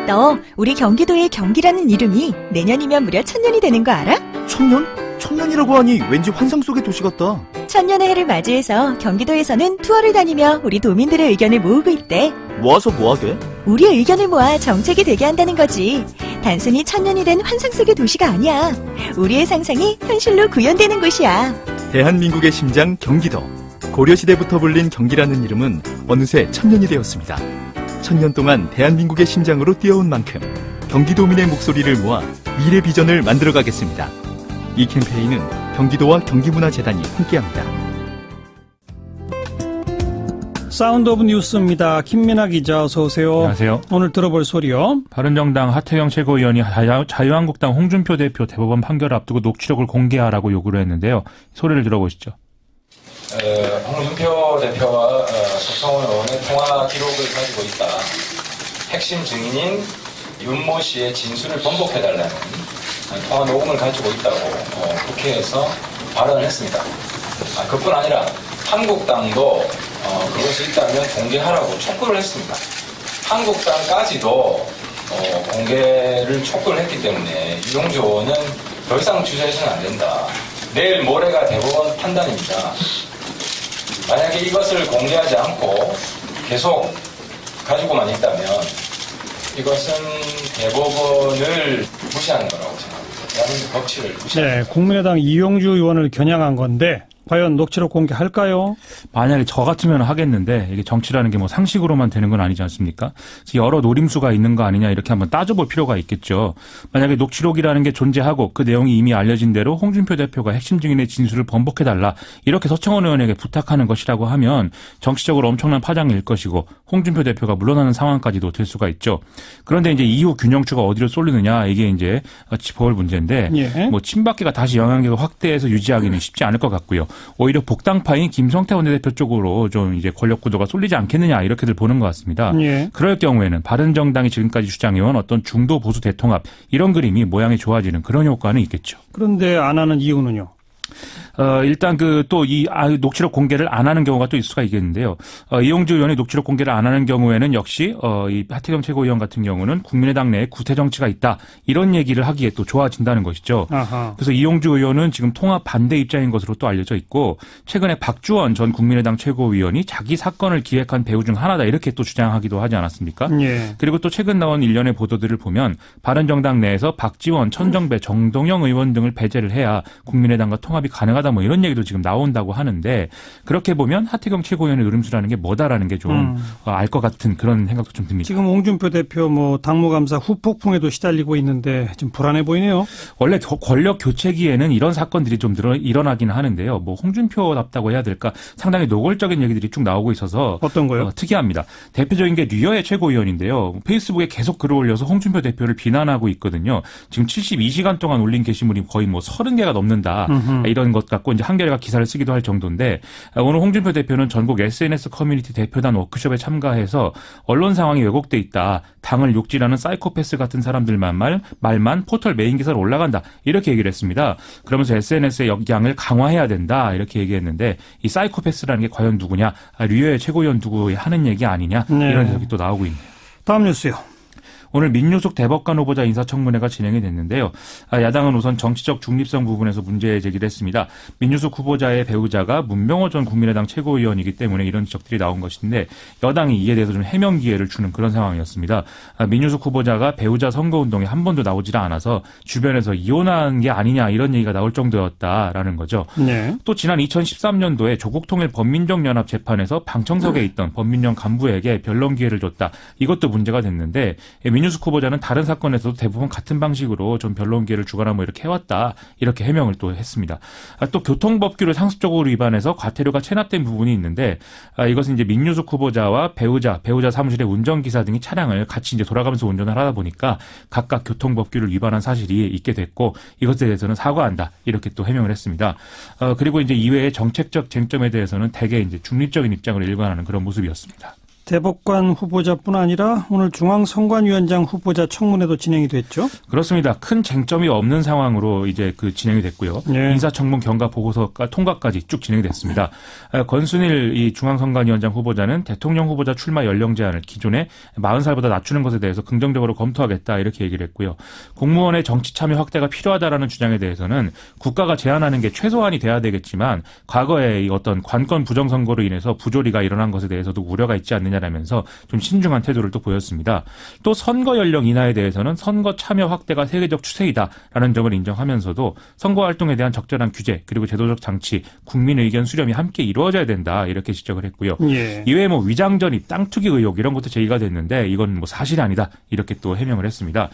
너 우리 경기도의 경기라는 이름이 내년이면 무려 1000년이 되는 거 알아? 1000년? 1000년이라고 하니 왠지 환상 속의 도시 같다. 1000년의 해를 맞이해서 경기도에서는 투어를 다니며 우리 도민들의 의견을 모으고 있대. 모아서 뭐하게? 우리의 의견을 모아 정책이 되게 한다는 거지. 단순히 1000년이 된 환상 속의 도시가 아니야. 우리의 상상이 현실로 구현되는 곳이야. 대한민국의 심장 경기도. 고려시대부터 불린 경기라는 이름은 어느새 1000년이 되었습니다. 1000년 동안 대한민국의 심장으로 뛰어온 만큼 경기도민의 목소리를 모아 미래 비전을 만들어가겠습니다. 이 캠페인은 경기도와 경기문화재단이 함께합니다. 사운드 오브 뉴스입니다. 김민아 기자 어서 오세요. 안녕하세요. 오늘 들어볼 소리요. 바른정당 하태경 최고위원이 자유한국당 홍준표 대표 대법원 판결을 앞두고 녹취록을 공개하라고 요구를 했는데요. 소리를 들어보시죠. 홍준표 대표와 서청원 의원의 통화 기록을 가지고 있다. 핵심 증인인 윤모 씨의 진술을 번복해달라는 통화 녹음을 가지고 있다고 국회에서 발언을 했습니다. 그뿐 아니라 한국당도 그것이 있다면 공개하라고 촉구를 했습니다. 한국당까지도 공개를 촉구를 했기 때문에 이용주 의원은 더 이상 주저해서는 안 된다. 내일 모레가 대법원 판단입니다. 만약에 이것을 공개하지 않고 계속 가지고만 있다면 이것은 대법원을 무시하는 거라고 생각합니다. 대한민국 법치를 무시하는 네, 국민의당 이용주 의원을 겨냥한 건데 과연 녹취록 공개할까요? 만약에 저 같으면 하겠는데 이게 정치라는 게 뭐 상식으로만 되는 건 아니지 않습니까? 여러 노림수가 있는 거 아니냐 이렇게 한번 따져볼 필요가 있겠죠. 만약에 녹취록이라는 게 존재하고 그 내용이 이미 알려진 대로 홍준표 대표가 핵심 증인의 진술을 번복해달라 이렇게 서청원 의원에게 부탁하는 것이라고 하면 정치적으로 엄청난 파장일 것이고 홍준표 대표가 물러나는 상황까지도 될 수가 있죠. 그런데 이제 이후 균형추가 어디로 쏠리느냐 이게 이제 짚어볼 문제인데 예. 뭐 친박계가 다시 영향력을 확대해서 유지하기는 쉽지 않을 것 같고요. 오히려 복당파인 김성태 원내대표 쪽으로 좀 이제 권력 구도가 쏠리지 않겠느냐 이렇게들 보는 것 같습니다. 예. 그럴 경우에는 바른정당이 지금까지 주장해온 어떤 중도 보수 대통합 이런 그림이 모양이 좋아지는 그런 효과는 있겠죠. 그런데 안 하는 이유는요? 일단 녹취록 공개를 안 하는 경우가 또 있을 수가 있겠는데요. 이용주 의원이 녹취록 공개를 안 하는 경우에는 역시 이 하태경 최고위원 같은 경우는 국민의당 내에 구태 정치가 있다 이런 얘기를 하기에 또 좋아진다는 것이죠. 아하. 그래서 이용주 의원은 지금 통합 반대 입장인 것으로 또 알려져 있고 최근에 박주원 전 국민의당 최고위원이 자기 사건을 기획한 배우 중 하나다 이렇게 또 주장하기도 하지 않았습니까? 예. 그리고 또 최근 나온 일련의 보도들을 보면 바른정당 내에서 박지원, 천정배, 정동영 의원 등을 배제를 해야 국민의당과 통합이 가능하다 뭐 이런 얘기도 지금 나온다고 하는데 그렇게 보면 하태경 최고위원의 으름수라는 게 뭐다라는 게 좀 알 것 같은 그런 생각도 좀 듭니다. 지금 홍준표 대표 당무감사 후폭풍에도 시달리고 있는데 좀 불안해 보이네요. 원래 권력 교체기에는 이런 사건들이 좀 일어나긴 하는데요. 뭐 홍준표답다고 해야 될까 상당히 노골적인 얘기들이 쭉 나오고 있어서 어떤 거요? 특이합니다. 대표적인 게 류여의 최고위원인데요. 페이스북에 계속 글을 올려서 홍준표 대표를 비난하고 있거든요. 지금 72시간 동안 올린 게시물이 거의 뭐 30개가 넘는다. 이런 것 갖고 이제 한겨레가 기사를 쓰기도 할 정도인데 오늘 홍준표 대표는 전국 SNS 커뮤니티 대표단 워크숍에 참가해서 언론 상황이 왜곡돼 있다. 당을 욕질하는 사이코패스 같은 사람들만 말만 포털 메인 기사로 올라간다. 이렇게 얘기를 했습니다. 그러면서 SNS의 역량을 강화해야 된다. 이렇게 얘기했는데 이 사이코패스라는 게 과연 누구냐. 류여의 최고위원 누구 하는 얘기 아니냐. 네. 이런 해석이 또 나오고 있네요. 다음 뉴스요. 오늘 민유숙 대법관 후보자 인사청문회가 진행이 됐는데요. 야당은 우선 정치적 중립성 부분에서 문제 제기를 했습니다. 민유숙 후보자의 배우자가 문명호 전 국민의당 최고위원이기 때문에 이런 지적들이 나온 것인데 여당이 이에 대해서 좀 해명 기회를 주는 그런 상황이었습니다. 민유숙 후보자가 배우자 선거운동에 한 번도 나오질 않아서 주변에서 이혼한 게 아니냐 이런 얘기가 나올 정도였다라는 거죠. 네. 또 지난 2013년도에 조국통일 범민정연합 재판에서 방청석에 있던 범민정 간부에게 변론 기회를 줬다. 이것도 문제가 됐는데 민유숙 후보자는 다른 사건에서도 대부분 같은 방식으로 좀 변론 기회를 주거나 뭐 이렇게 해왔다. 이렇게 해명을 또 했습니다. 또 교통법규를 상습적으로 위반해서 과태료가 체납된 부분이 있는데 이것은 이제 민유숙 후보자와 배우자 사무실의 운전기사 등이 차량을 같이 이제 돌아가면서 운전을 하다 보니까 각각 교통법규를 위반한 사실이 있게 됐고 이것에 대해서는 사과한다. 이렇게 또 해명을 했습니다. 그리고 이제 이외의 정책적 쟁점에 대해서는 대개 이제 중립적인 입장을 일관하는 그런 모습이었습니다. 대법관 후보자뿐 아니라 오늘 중앙선관위원장 후보자 청문회도 진행이 됐죠? 그렇습니다. 큰 쟁점이 없는 상황으로 이제 진행이 됐고요. 네. 인사청문 경과 보고서가 통과까지 쭉 진행이 됐습니다. 권순일 이 중앙선관위원장 후보자는 대통령 후보자 출마 연령 제한을 기존에 40살보다 낮추는 것에 대해서 긍정적으로 검토하겠다 이렇게 얘기를 했고요. 공무원의 정치 참여 확대가 필요하다라는 주장에 대해서는 국가가 제한하는 게 최소한이 돼야 되겠지만 과거에 이 어떤 관건 부정선거로 인해서 부조리가 일어난 것에 대해서도 우려가 있지 않느냐라면서 좀 신중한 태도를 또 보였습니다. 또 선거 연령 인하에 대해서는 선거 참여 확대가 세계적 추세이다라는 점을 인정하면서도 선거 활동에 대한 적절한 규제 그리고 제도적 장치, 국민 의견 수렴이 함께 이루어져야 된다 이렇게 지적을 했고요. 예. 이외에 위장 전입, 땅 투기 의혹 이런 것도 제기가 됐는데 이건 사실이 아니다 이렇게 또 해명을 했습니다.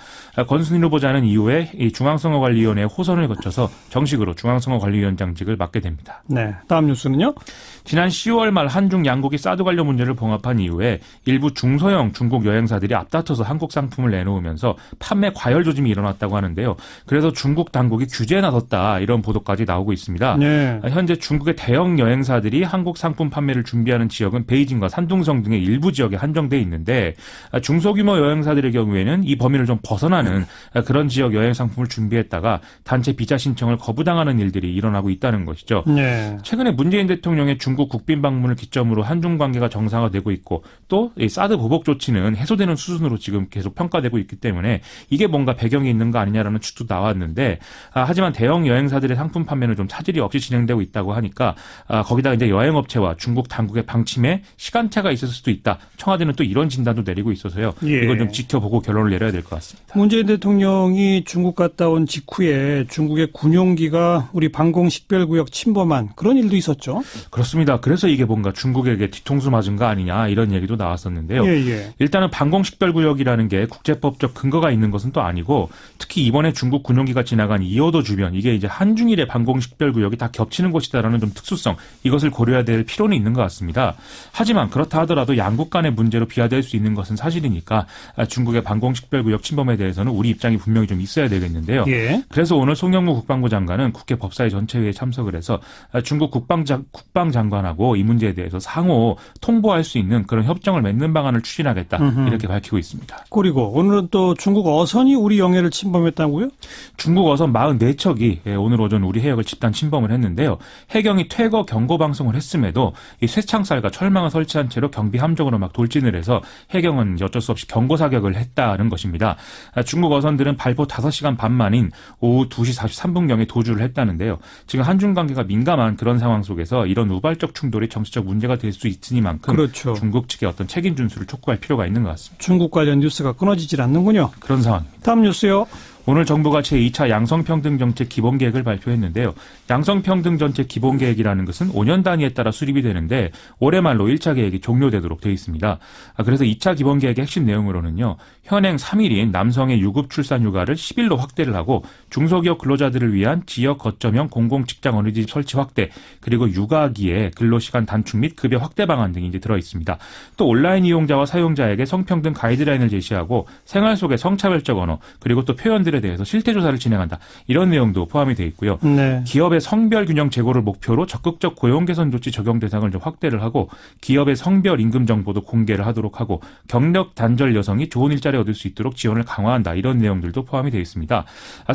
권순일 후보자는 이후에 이 중앙선거관리위원회의 호선을 거쳐서 정식으로 중앙선거관리위원장직을 맡게 됩니다. 네, 다음 뉴스는요? 지난 10월 말 한중 양국이 사드 관련 문제를 봉합한 이후에 일부 중소형 중국 여행사들이 앞다퉈서 한국 상품을 내놓으면서 판매 과열 조짐이 일어났다고 하는데요. 그래서 중국 당국이 규제에 나섰다 이런 보도까지 나오고 있습니다. 네. 현재 중국의 대형 여행사들이 한국 상품 판매를 준비하는 지역은 베이징과 산둥성 등의 일부 지역에 한정돼 있는데 중소규모 여행사들의 경우에는 이 범위를 좀 벗어나는 그런 지역 여행 상품을 준비했다가 단체 비자 신청을 거부당하는 일들이 일어나고 있다는 것이죠. 네. 최근에 문재인 대통령의 중국 국빈 방문을 기점으로 한중 관계가 정상화되고 있고 또 이 사드 보복 조치는 해소되는 수준으로 지금 계속 평가되고 있기 때문에 이게 뭔가 배경이 있는 거 아니냐라는 추측도 나왔는데 하지만 대형 여행사들의 상품 판매는 좀 차질이 없이 진행되고 있다고 하니까 거기다 이제 여행업체와 중국 당국의 방침에 시간차가 있을 수도 있다. 청와대는 또 이런 진단도 내리고 있어서요. 예. 이건 좀 지켜보고 결론을 내려야 될 것 같습니다. 문재인 대통령이 중국 갔다 온 직후에 중국의 군용기가 우리 방공식별구역 침범한 그런 일도 있었죠. 그렇습니다. 그래서 이게 뭔가 중국에게 뒤통수 맞은 거 아니냐 이런 얘기도 나왔었는데요. 예. 일단은 방공식별구역이라는 게 국제법적 근거가 있는 것은 또 아니고 특히 이번에 중국 군용기가 지나간 이어도 주변 이게 이제 한중일의 방공식별구역이 다 겹치는 곳이다라는 좀 특수성 이것을 고려해야 될 필요는 있는 것 같습니다. 하지만 그렇다 하더라도 양국 간의 문제로 비화될 수 있는 것은 사실이니까 중국의 방공식별구역 침범에 대해서는 우리 입장이 분명히 좀 있어야 되겠는데요. 예. 그래서 오늘 송영무 국방부 장관은 국회 법사위 전체회의에 참석을 해서 중국 국방장관하고 이 문제에 대해서 상호 통보할 수 있는 그런 협정을 맺는 방안을 추진하겠다 이렇게 밝히고 있습니다. 그리고 오늘은 또 중국 어선이 우리 영해를 침범했다고요? 중국 어선 44척이 오늘 오전 우리 해역을 집단 침범을 했는데요. 해경이 퇴거 경고 방송을 했음에도 이 쇠창살과 철망을 설치한 채로 경비 함정으로 막 돌진을 해서 해경은 어쩔 수 없이 경고 사격을 했다는 것입니다. 중국 어선들은 발포 5시간 반 만인 오후 2시 43분경에 도주를 했다는데요. 지금 한중 관계가 민감한 그런 상황 속에서 이런 우발적 충돌이 정치적 문제가 될 수 있으니만큼 그렇죠. 중국 측의 어떤 책임 준수를 촉구할 필요가 있는 것 같습니다. 중국 관련 뉴스가 끊어지질 않는군요. 그런 상황입니다. 다음 뉴스요. 오늘 정부가 제2차 양성평등 정책 기본계획을 발표했는데요. 양성평등 정책 기본계획이라는 것은 5년 단위에 따라 수립이 되는데 올해 말로 1차 계획이 종료되도록 되어 있습니다. 그래서 2차 기본계획의 핵심 내용으로는요. 현행 3일인 남성의 유급 출산 휴가를 10일로 확대를 하고 중소기업 근로자들을 위한 지역 거점형 공공직장 어린이집 설치 확대 그리고 육아기에 근로시간 단축 및 급여 확대 방안 등이 이제 들어있습니다. 또 온라인 이용자와 사용자에게 성평등 가이드라인을 제시하고 생활 속의 성차별적 언어 그리고 또 표현들에 대해서 실태조사를 진행한다. 이런 내용도 포함이 되어 있고요. 네. 기업의 성별 균형 제고를 목표로 적극적 고용 개선 조치 적용 대상을 좀 확대를 하고 기업의 성별 임금 정보도 공개를 하도록 하고 경력 단절 여성이 좋은 일자리 얻을 수 있도록 지원을 강화한다. 이런 내용들도 포함이 되어 있습니다.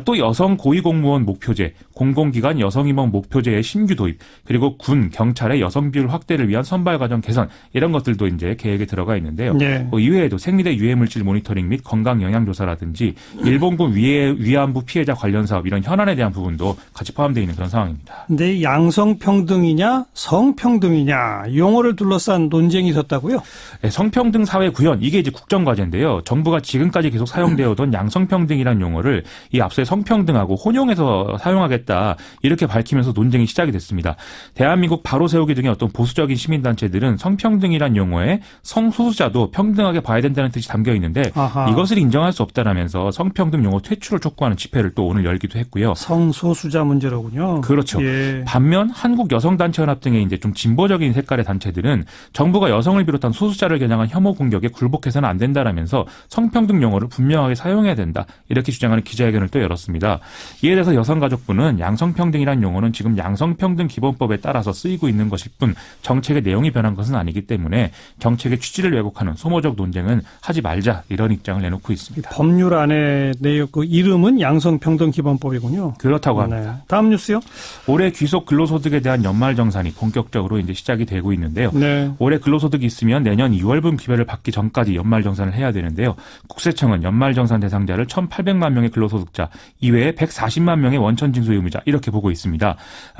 또 여성 고위공무원 목표제, 공공기관 여성임원 목표제의 신규 도입, 그리고 군, 경찰의 여성 비율 확대를 위한 선발 과정 개선 이런 것들도 이제 계획에 들어가 있는데요. 네. 이외에도 생리대 유해물질 모니터링 및 건강 영양조사라든지 일본군 위안부 피해자 관련 사업 이런 현안에 대한 부분도 같이 포함되어 있는 그런 상황입니다. 근데 양성평등이냐 성평등이냐 용어를 둘러싼 논쟁이 있었다고요? 네, 성평등 사회 구현 이게 이제 국정과제인데요. 정부가 지금까지 계속 사용되어던 양성평등이라는 용어를 이 앞서의 성평등하고 혼용해서 사용하겠다 이렇게 밝히면서 논쟁이 시작이 됐습니다. 대한민국 바로 세우기 등의 어떤 보수적인 시민단체들은 성평등이란 용어에 성소수자도 평등하게 봐야 된다는 뜻이 담겨 있는데 아하. 이것을 인정할 수 없다라면서 대해서 성평등 용어 퇴출을 촉구하는 집회를 또 오늘 열기도 했고요. 성소수자 문제로군요. 그렇죠. 예. 반면 한국여성단체연합 등의 이제 좀 진보적인 색깔의 단체들은 정부가 여성을 비롯한 소수자를 겨냥한 혐오 공격에 굴복해서는 안 된다라면서 성평등 용어를 분명하게 사용해야 된다. 이렇게 주장하는 기자회견을 또 열었습니다. 이에 대해서 여성가족부는 양성평등이란 용어는 지금 양성평등 기본법에 따라서 쓰이고 있는 것일 뿐 정책의 내용이 변한 것은 아니기 때문에 정책의 취지를 왜곡하는 소모적 논쟁은 하지 말자 이런 입장을 내놓고 있습니다. 법률 안에 내용 그 이름은 양성평등기본법이군요. 그렇다고 합니다. 네. 다음 뉴스요. 올해 귀속 근로소득에 대한 연말정산이 본격적으로 이제 시작이 되고 있는데요. 네. 올해 근로소득이 있으면 내년 2월분 기별을 받기 전까지 연말정산을 해야 되는데요. 국세청은 연말정산 대상자를 1,800만 명의 근로소득자 이외에 140만 명의 원천징수 의무자 이렇게 보고 있습니다.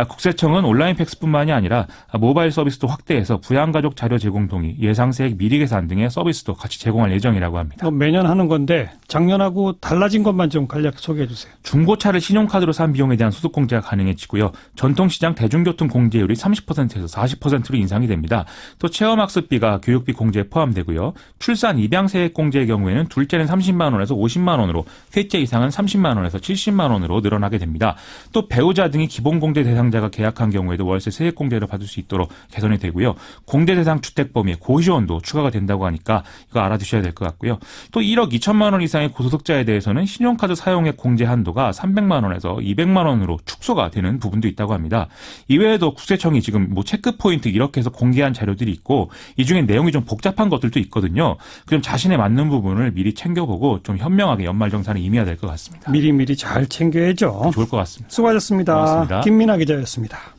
국세청은 온라인 팩스뿐만이 아니라 모바일 서비스도 확대해서 부양가족 자료 제공 동의, 예상세액 미리 계산 등의 서비스도 같이 제공할 예정이라고 합니다. 매년 하는 건데 작년하고 달라진 것만 좀 간략히 소개해 주세요. 중고차를 신용카드로 산 비용에 대한 소득공제가 가능해지고요. 전통시장 대중교통 공제율이 30%에서 40%로 인상이 됩니다. 또 체험학습비가 교육비 공제에 포함되고요. 출산 입양세액 공제의 경우에는 둘째는 30만 원에서 50만 원으로 셋째 이상은 30만 원에서 70만 원으로 늘어나게 됩니다. 또 배우자 등이 기본공제 대상자가 계약한 경우에도 월세 세액 공제를 받을 수 있도록 개선이 되고요. 공제 대상 주택 범위에 고시원도 추가가 된다고 하니까 이거 알아두셔야 될 것 같고요. 또 1억 2천만 원 이상의 고소득자에 대해서는 신용카드 사용액 공제 한도가 300만 원에서 200만 원으로 축소가 되는 부분도 있다고 합니다. 이외에도 국세청이 지금 뭐 체크포인트 이렇게 해서 공개한 자료들이 있고 이 중에 내용이 좀 복잡한 것들도 있거든요. 그럼 자신에 맞는 부분을 미리 챙겨보고 좀 현명하게 연말정산에 임해야 될 것 같습니다. 미리미리 잘 챙겨야죠. 좋을 것 같습니다. 수고하셨습니다. 고맙습니다. 김민아 기자였습니다.